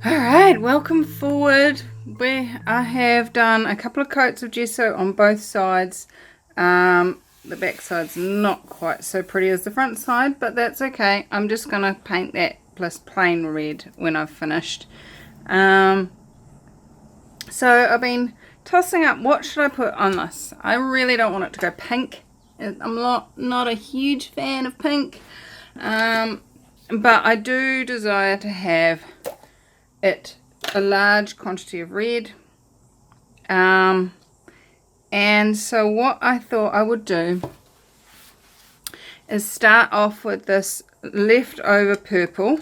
Alright, welcome forward. I have done a couple of coats of gesso on both sides. The back side's not quite so pretty as the front side, but that's okay. I'm just going to paint that plus plain red when I've finished. So I've been tossing up, what should I put on this? I really don't want it to go pink. I'm not a huge fan of pink, but I do desire to have it a large quantity of red, and so what I thought I would do is start off with this leftover purple,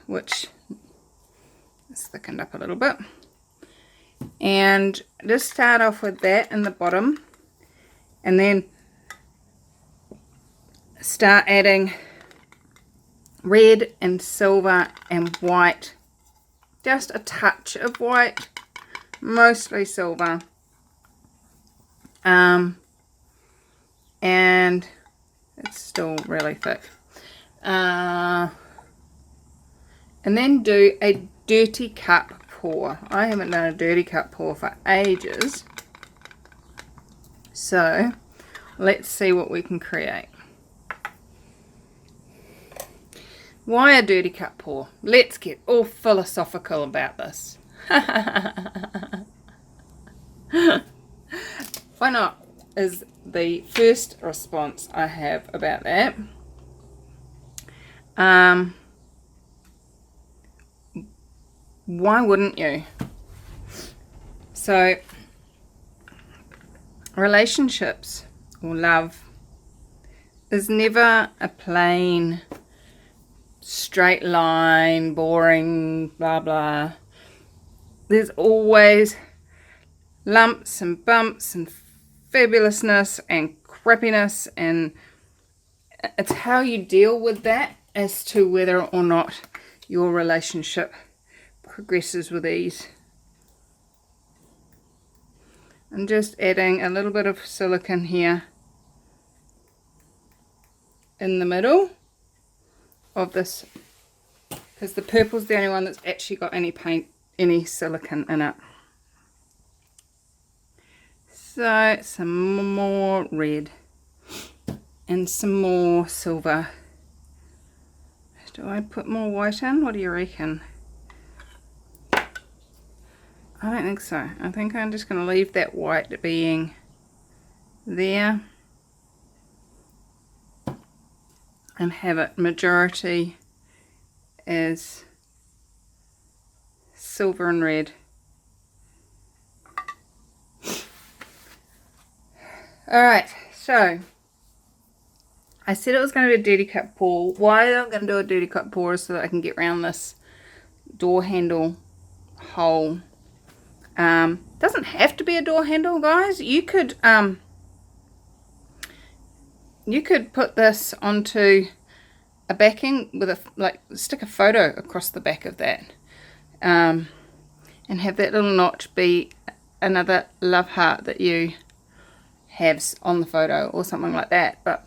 which is thickened up a little bit, and just start off with that in the bottom, and then start adding red and silver and white, just a touch of white, mostly silver, and it's still really thick, and then do a dirty cup pour. I haven't done a dirty cup pour for ages, so let's see what we can create. Why a dirty cup pour? Let's get all philosophical about this. Why not is the first response I have about that. Why wouldn't you? So, relationships or love is never a plain straight line, boring, blah blah. There's always lumps and bumps and fabulousness and crappiness, and it's how you deal with that as to whether or not your relationship progresses with ease. I'm just adding a little bit of silicone here in the middle of this, because the purple's the only one that's actually got any paint, any silicone in it. So some more red and some more silver. Do I put more white in? What do you reckon? I don't think so. I think I'm just going to leave that white being there and have it majority as silver and red. Alright, so I said it was going to be a dirty cup pour. Why I'm going to do a dirty cup pour is so that I can get around this door handle hole. Doesn't have to be a door handle, guys. You could put this onto a backing with stick a photo across the back of that, and have that little notch be another love heart that you have on the photo or something like that. But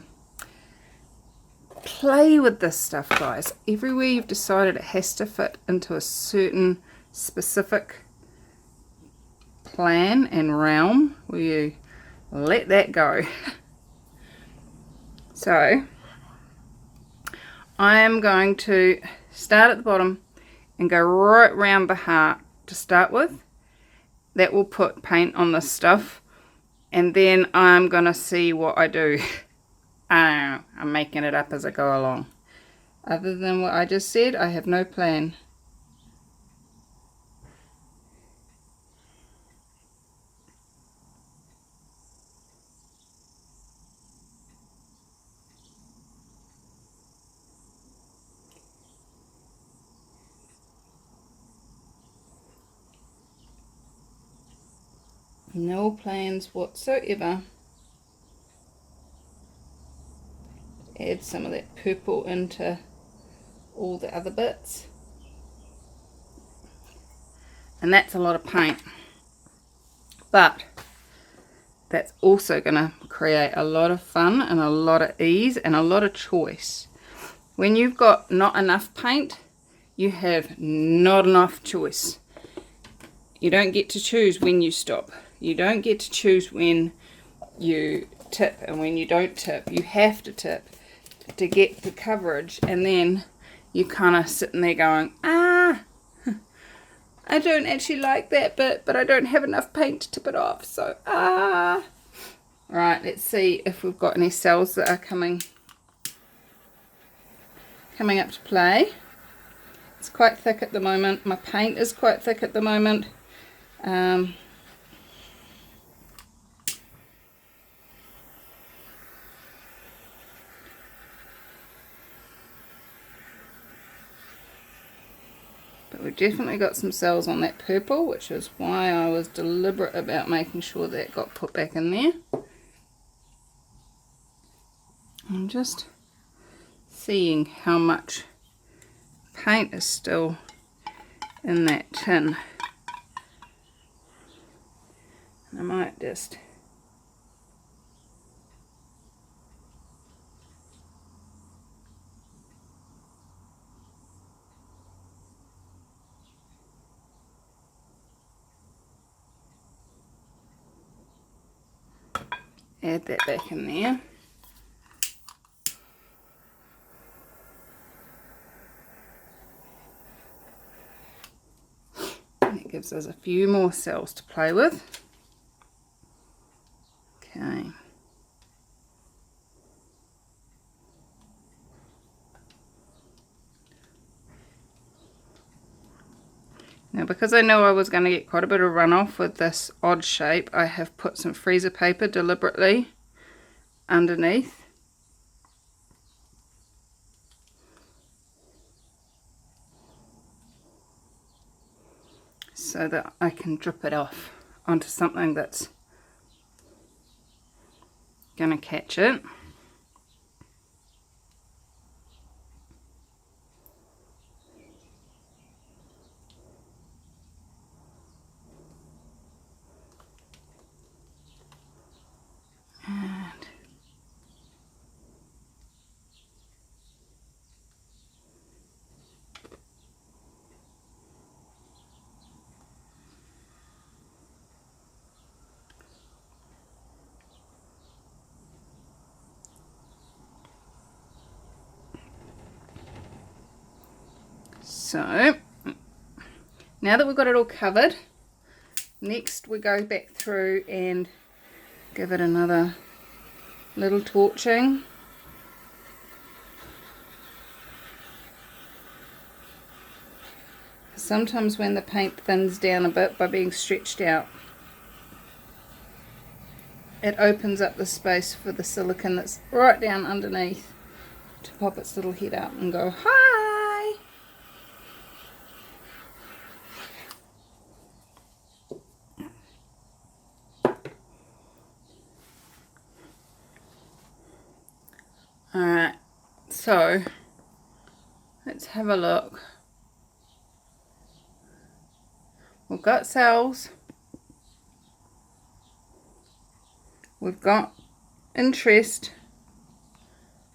play with this stuff, guys. Everywhere you've decided it has to fit into a certain specific plan and realm, will you let that go? So I am going to start at the bottom and go right round the heart to start with. That will put paint on this stuff, and then I'm going to see what I do. I don't know, I'm making it up as I go along. Other than what I just said, I have no plan. No plans whatsoever. Add some of that purple into all the other bits. And that's a lot of paint. But that's also going to create a lot of fun and a lot of ease and a lot of choice. When you've got not enough paint, you have not enough choice. You don't get to choose when you stop. You don't get to choose when you tip and when you don't tip. You have to tip to get the coverage, and then you kind of sitting there going, I don't actually like that bit, but I don't have enough paint to tip it off, so Right, let's see if we've got any cells that are coming up to play. It's quite thick at the moment. My paint is quite thick at the moment. But we've definitely got some cells on that purple, which is why I was deliberate about making sure that got put back in there. I'm just seeing how much paint is still in that tin. I might just add that back in there. And it gives us a few more cells to play with. Okay. Now, because I know I was going to get quite a bit of runoff with this odd shape, I have put some freezer paper deliberately underneath. So that I can drip it off onto something that's going to catch it. So now that we've got it all covered, next we go back through and give it another little torching. Sometimes when the paint thins down a bit by being stretched out, it opens up the space for the silicone that's right down underneath to pop its little head out and go, hi! Alright, so let's have a look. We've got cells, we've got interest.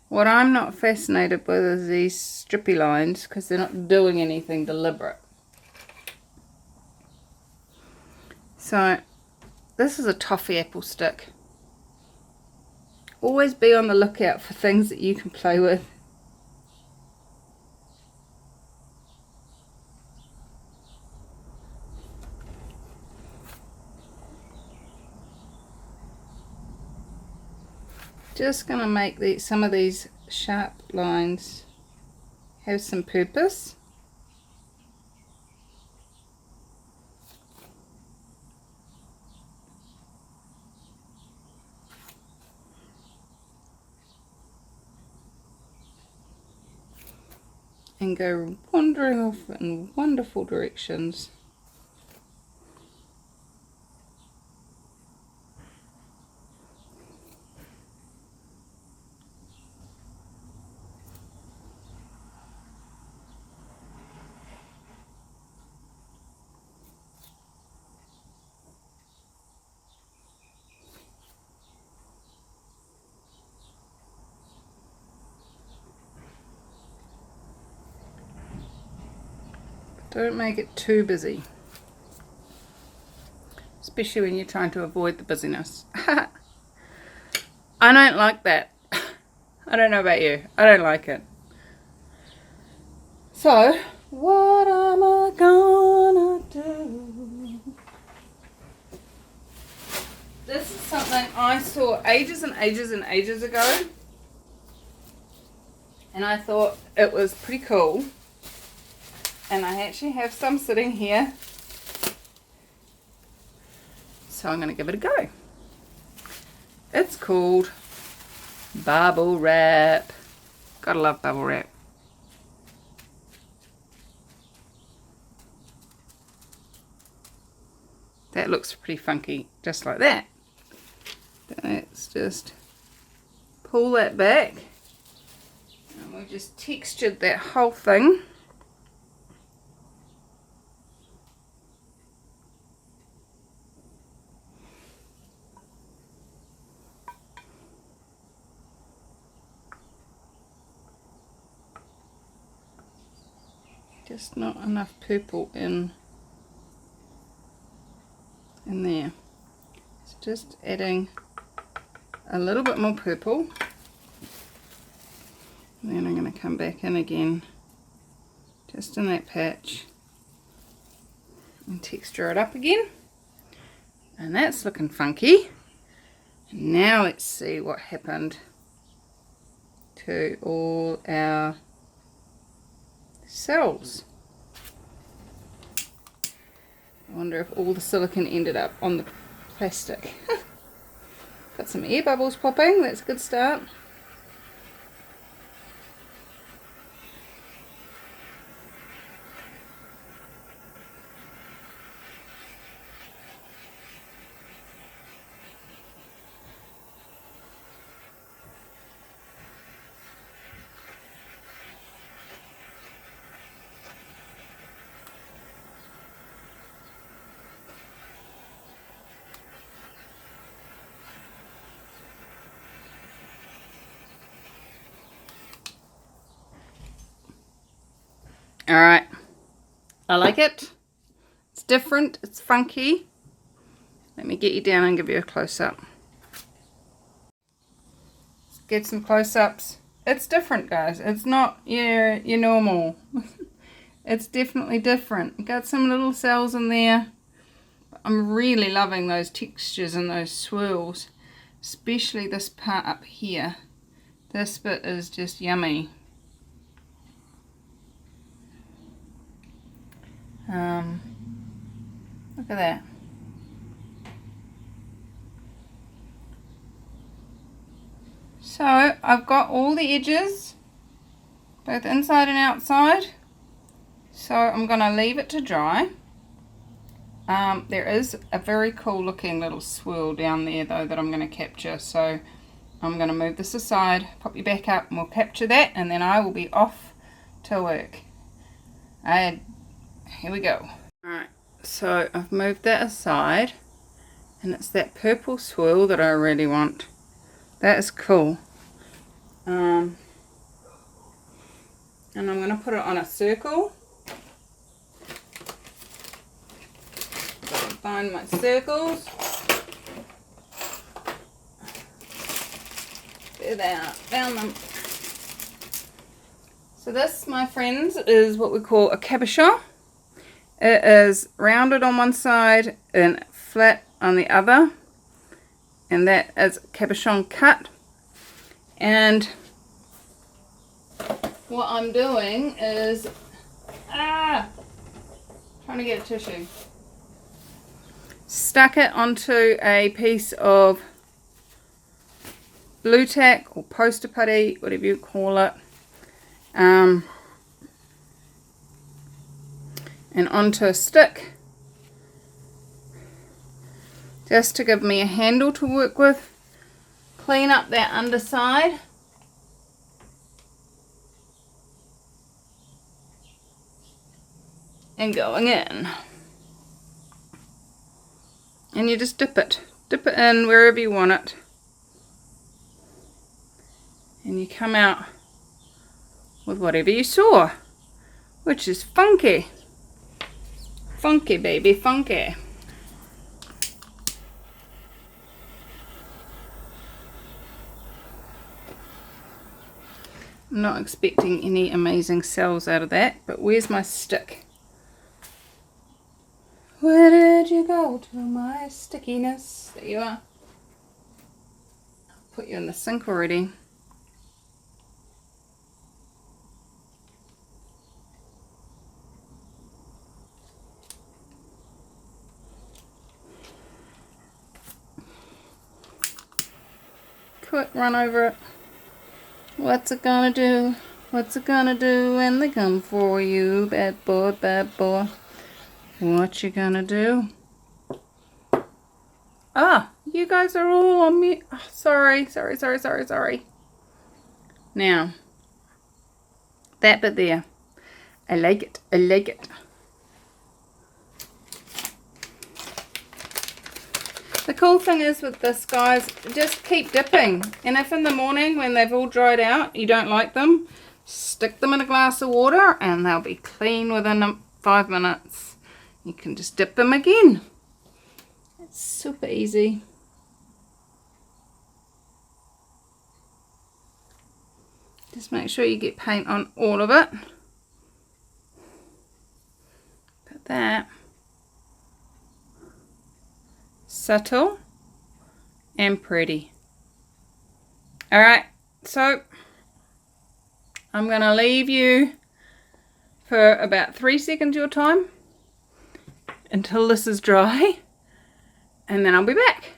What I'm not fascinated with is these strippy lines because they're not doing anything deliberate. So this is a toffee apple stick. Always be on the lookout for things that you can play with. Just going to make some of these sharp lines have some purpose. And go wandering off in wonderful directions. Don't make it too busy. Especially when you're trying to avoid the busyness. I don't like that. I don't know about you. I don't like it. So, what am I gonna do? This is something I saw ages and ages and ages ago. And I thought it was pretty cool. And I actually have some sitting here. So I'm going to give it a go. It's called bubble wrap. Gotta love bubble wrap. That looks pretty funky, just like that. Let's just pull that back. And we just textured that whole thing. Just not enough purple in there. So just adding a little bit more purple. And then I'm going to come back in again, just in that patch, and texture it up again. And that's looking funky. And now let's see what happened to all our cells. I wonder if all the silicone ended up on the plastic. Got some air bubbles popping, that's a good start. Alright, I like it. It's different, it's funky. Let me get you down and give you a close-up. Let's get some close-ups. It's different, guys. It's not your normal. It's definitely different. Got some little cells in there. I'm really loving those textures and those swirls. Especially this part up here. This bit is just yummy. Look at that. So I've got all the edges, both inside and outside. So I'm going to leave it to dry. There is a very cool looking little swirl down there though that I'm going to capture. So I'm going to move this aside, pop you back up, and we'll capture that, and then I will be off to work. Here we go. Alright, so I've moved that aside, and it's that purple swirl that I really want. That is cool. And I'm going to put it on a circle. Find my circles. There they are, found them. So this, my friends, is what we call a cabochon. It is rounded on one side and flat on the other, and that is cabochon cut. And what I'm doing is trying to get a tissue. Stuck it onto a piece of blue tack or poster putty, whatever you call it. And onto a stick, just to give me a handle to work with. Clean up that underside, and going in, and you just dip it in wherever you want it, and you come out with whatever you saw, which is funky. Funky, baby, funky. I'm not expecting any amazing cells out of that, but where's my stick? Where did you go to my stickiness? There you are. I'll put you in the sink already. Quick run over it. What's it gonna do? What's it gonna do when they come for you? Bad boy, bad boy. What you gonna do? Ah, you guys are all on mute. Oh, sorry. Now, that bit there. I like it. I like it. The cool thing is with this, guys, just keep dipping. And if in the morning when they've all dried out, you don't like them, stick them in a glass of water and they'll be clean within 5 minutes. You can just dip them again. It's super easy. Just make sure you get paint on all of it. Put that. Subtle and pretty. Alright, so I'm going to leave you for about 3 seconds your time until this is dry, and then I'll be back.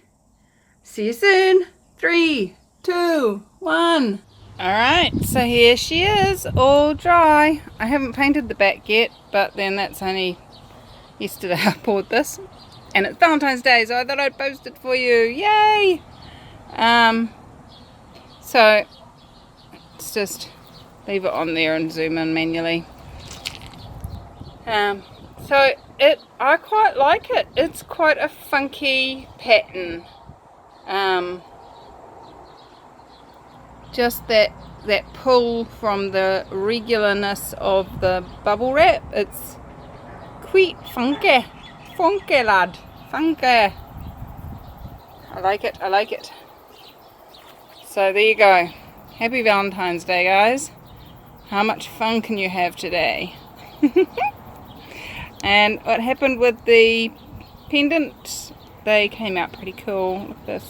See you soon. 3, 2, 1. Alright, so here she is, all dry. I haven't painted the back yet, but then that's only yesterday I poured this. And it's Valentine's Day, so I thought I'd post it for you. Yay! So let's just leave it on there and zoom in manually. I quite like it. It's quite a funky pattern. Just that pull from the regularness of the bubble wrap. It's quite funky. Funky, lad. Funky. I like it. I like it. So there you go. Happy Valentine's Day, guys. How much fun can you have today? And what happened with the pendants? They came out pretty cool. Look at this.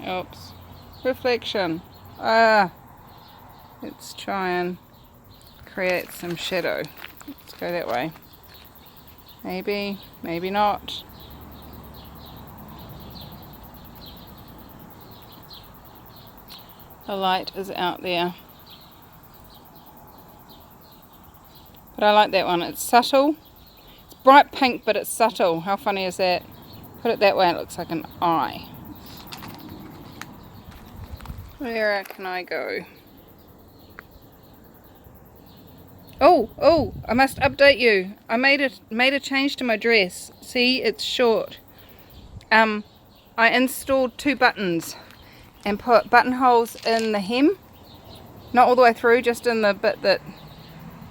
Oops. Reflection. Let's try and create some shadow. Let's go that way. Maybe, maybe not. The light is out there. But I like that one. It's subtle. It's bright pink, but it's subtle. How funny is that? Put it that way, it looks like an eye. Where can I go? Oh, I must update you. I made a change to my dress. See, it's short. I installed 2 buttons and put buttonholes in the hem. Not all the way through, just in the bit that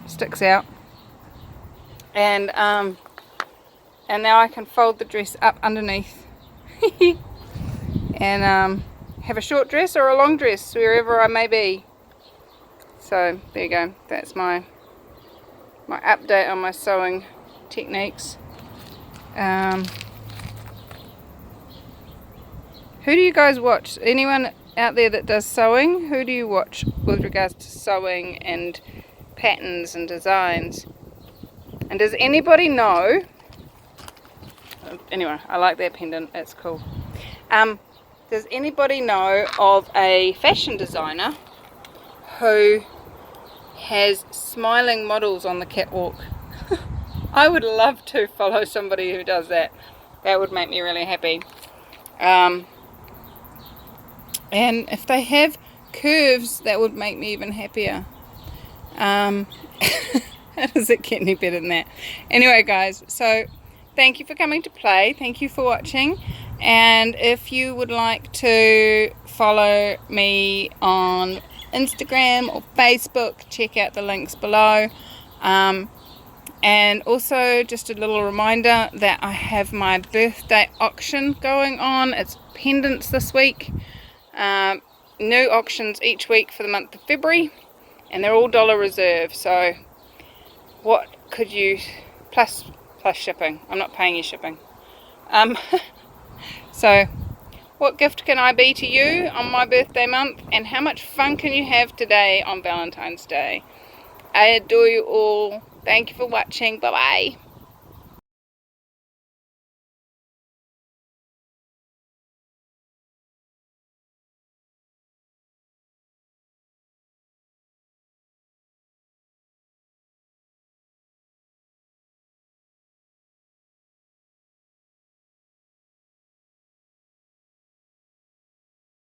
sticks out. And now I can fold the dress up underneath. And have a short dress or a long dress wherever I may be. So there you go. That's my update on my sewing techniques. Who do you guys watch? Anyone out there that does sewing? Who do you watch with regards to sewing and patterns and designs? And does anybody know? Anyway, I like that pendant. It's cool. Does anybody know of a fashion designer who has smiling models on the catwalk? I would love to follow somebody who does that. That would make me really happy. And if they have curves, that would make me even happier. How does it get any better than that? Anyway, guys, so thank you for coming to play. Thank you for watching. And if you would like to follow me on Instagram or Facebook, check out the links below. And also just a little reminder that I have my birthday auction going on. It's pendants this week. New auctions each week for the month of February, and they're all dollar reserve. So what could you, plus shipping, I'm not paying you shipping. So what gift can I be to you on my birthday month, and how much fun can you have today on Valentine's Day? I adore you all. Thank you for watching. Bye bye.